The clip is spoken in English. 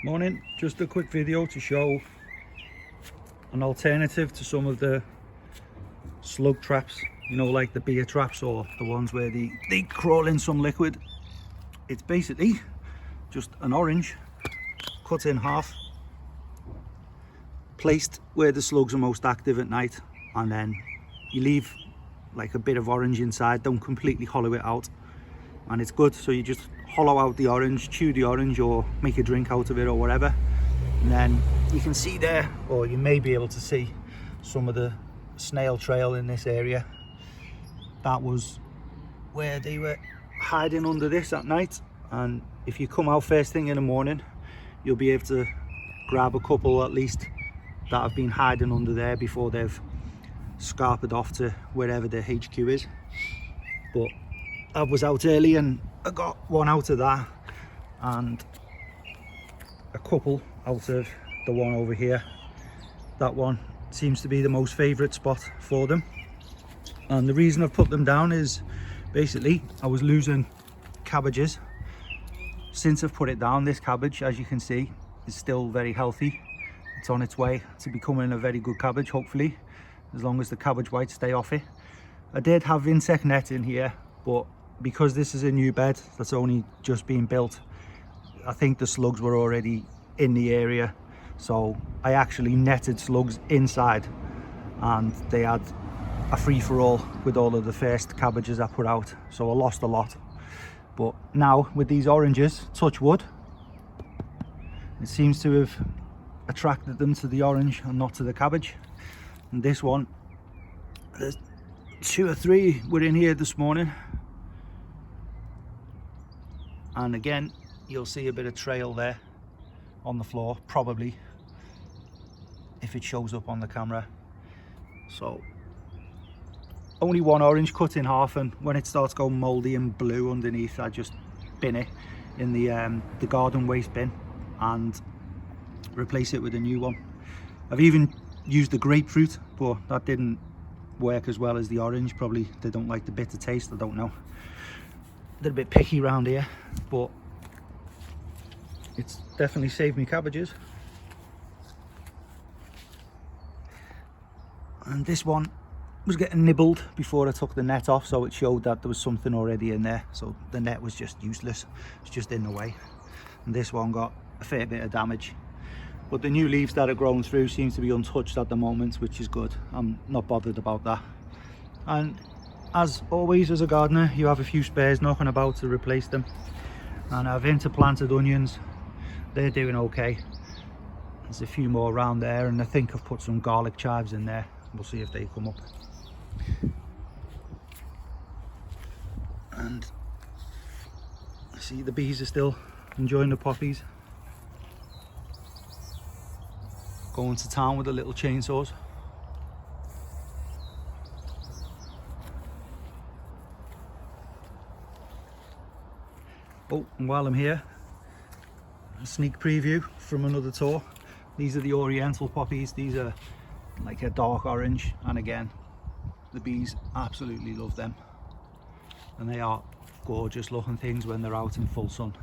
Morning, just a quick video to show an alternative to some of the slug traps, you know, like the beer traps or the ones where they crawl in some liquid. It's basically just an orange cut in half, placed where the slugs are most active at night, and then you leave like a bit of orange inside. Don't completely hollow it out, and it's good. So you just hollow out the orange, chew the orange, or make a drink out of it or whatever, and then you can see there, or you may be able to see, some of the snail trail in this area. That was where they were hiding under this at night, and if you come out first thing in the morning, you'll be able to grab a couple at least that have been hiding under there before they've scarpered off to wherever their HQ is. But I was out early and I got one out of that and a couple out of the one over here. That one seems to be the most favourite spot for them, and the reason I've put them down is basically I was losing cabbages. Since I've put it down, this cabbage, as you can see, is still very healthy. It's on its way to becoming a very good cabbage, hopefully, as long as the cabbage whites stay off it. I did have insect net in here, but because this is a new bed that's only just been built, I think the slugs were already in the area, so I actually netted slugs inside, and they had a free-for-all with all of the first cabbages I put out, so I lost a lot. But now with these oranges, touch wood, it seems to have attracted them to the orange and not to the cabbage. And this one, there's 2 or 3 were in here this morning, and again you'll see a bit of trail there on the floor, probably, if it shows up on the camera. So only one orange cut in half, and when it starts going mouldy and blue underneath, I just bin it in the garden waste bin and replace it with a new one. I've even used the grapefruit, but that didn't work as well as the orange. Probably they don't like the bitter taste, I don't know. They're a bit picky around here, but it's definitely saved me cabbages. And this one was getting nibbled before I took the net off, so it showed that there was something already in there, so the net was just useless, it's just in the way. And this one got a fair bit of damage, but the new leaves that are growing through seem to be untouched at the moment, which is good. I'm not bothered about that. And as always, as a gardener, you have a few spares knocking about to replace them, and I've interplanted onions. They're doing okay. There's a few more around there, and I think I've put some garlic chives in there. We'll see if they come up. And I see the bees are still enjoying the poppies, going to town with the little chainsaws. Oh, and while I'm here, a sneak preview from another tour. These are the oriental poppies. These are like a dark orange, and again, the bees absolutely love them, and they are gorgeous looking things when they're out in full sun.